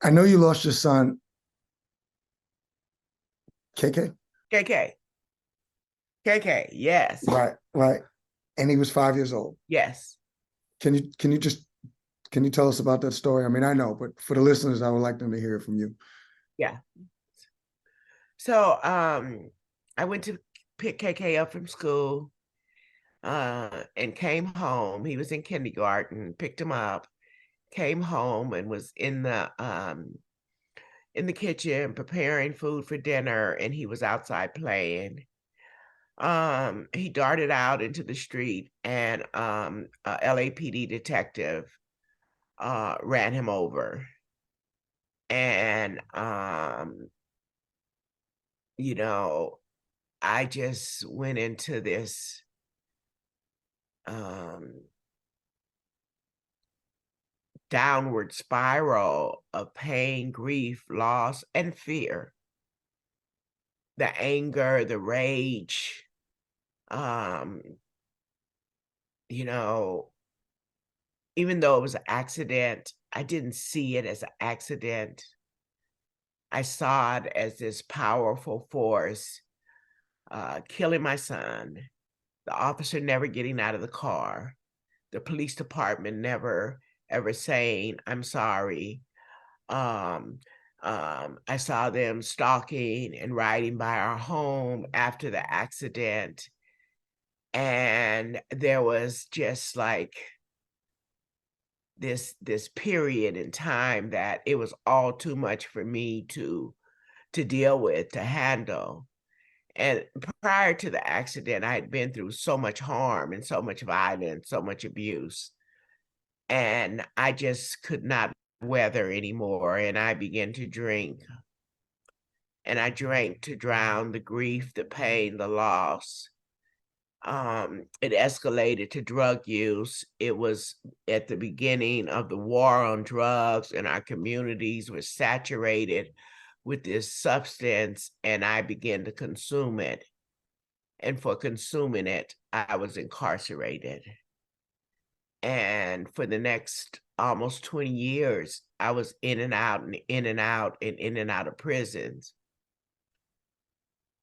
I know you lost your son, KK. KK. KK. Yes. Right, right. And he was 5 years old. Yes. Can you tell us about that story? I mean, I know, but for the listeners, I would like them to hear it from you. Yeah. So I went to pick KK up from school and came home. He was in kindergarten, picked him up, came home and was in the kitchen preparing food for dinner, and he was outside playing. He darted out into the street, and a LAPD detective ran him over. And you know, I just went into this um downward spiral of pain, grief, loss, and fear. The anger, the rage, um, you know, even though it was an accident, I didn't see it as an accident. I saw it as this powerful force killing my son, the officer never getting out of the car, the police department never ever saying, I'm sorry. Um, I saw them stalking and riding by our home after the accident. And there was just like this period in time that it was all too much for me to deal with, to handle. And prior to the accident, I had been through so much harm and so much violence, so much abuse. And I just could not weather anymore. And I began to drink. And I drank to drown the grief, the pain, the loss. It escalated to drug use. It was at the beginning of the war on drugs, and our communities were saturated with this substance, and I began to consume it. And for consuming it, I was incarcerated. And for the next almost 20 years, I was in and out and in and out and in and out of prisons.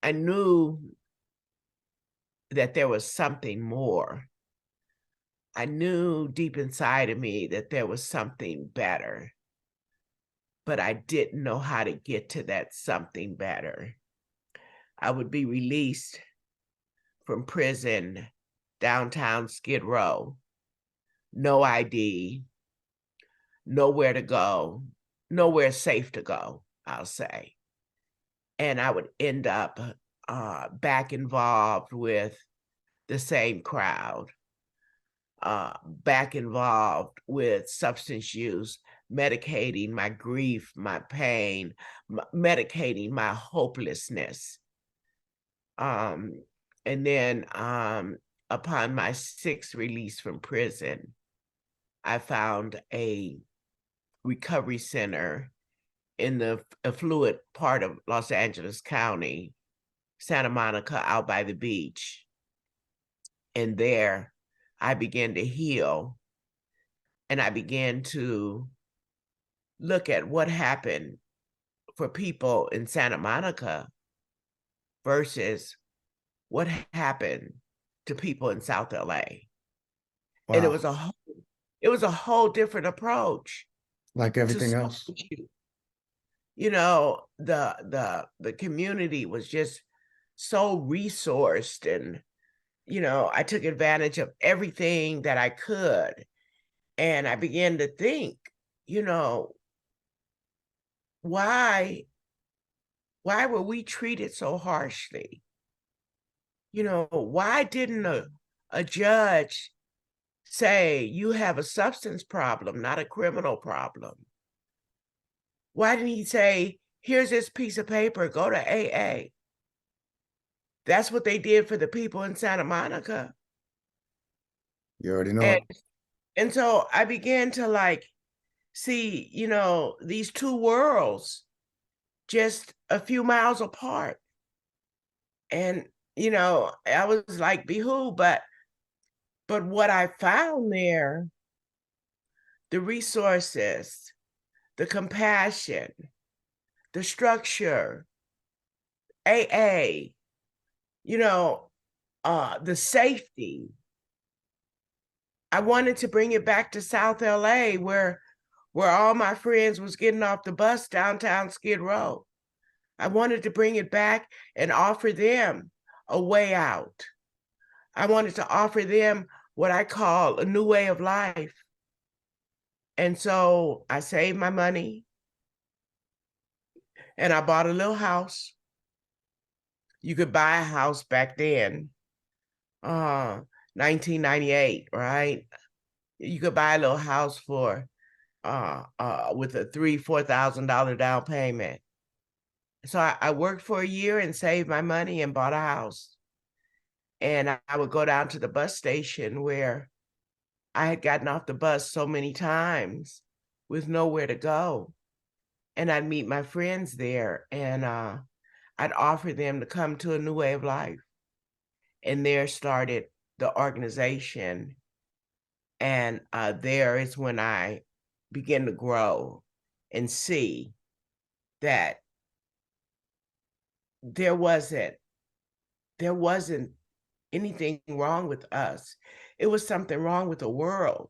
I knew that there was something more. I knew deep inside of me that there was something better, but I didn't know how to get to that something better. I would be released from prison downtown Skid Row, no ID, nowhere to go, nowhere safe to go, I'll say. And I would end up back involved with the same crowd, back involved with substance use, medicating my grief, my pain, medicating my hopelessness. Um, and then upon my sixth release from prison, I found a recovery center in the affluent part of Los Angeles County, Santa Monica, out by the beach. And there I began to heal, and I began to look at what happened for people in Santa Monica versus what happened to people in South LA. And Wow. it was a whole different approach Like to everything so else. the community was just so resourced, and I took advantage of everything that I could. And I began to think, you know, why why were we treated so harshly? Why didn't a judge say you have a substance problem, not a criminal problem? Why didn't he say, here's this piece of paper, go to AA? That's what they did for the people in Santa Monica. You already know And it. and so I began to like see, these two worlds just a few miles apart. And I was like, behold, but what I found there, the resources, the compassion, the structure, AA, the safety. I wanted to bring it back to South LA where all my friends was getting off the bus downtown Skid Row. I wanted to bring it back and offer them a way out. I wanted to offer them what I call a new way of life. And so I saved my money and I bought a little house. You could buy a house back then, 1998, right? You could buy a little house for with a $4,000 down payment. So I worked for a year and saved my money and bought a house. And I would go down to the bus station where I had gotten off the bus so many times with nowhere to go. And I'd meet my friends there and I'd offer them to come to a new way of life. And there started the organization. And there is when I began to grow and see that there wasn't anything wrong with us. It was something wrong with the world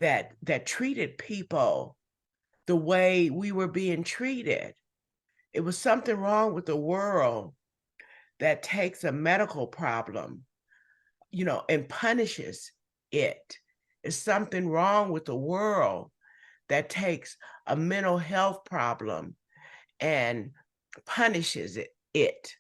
that treated people the way we were being treated. It was something wrong with the world that takes a medical problem, and punishes it. It's something wrong with the world that takes a mental health problem and punishes it.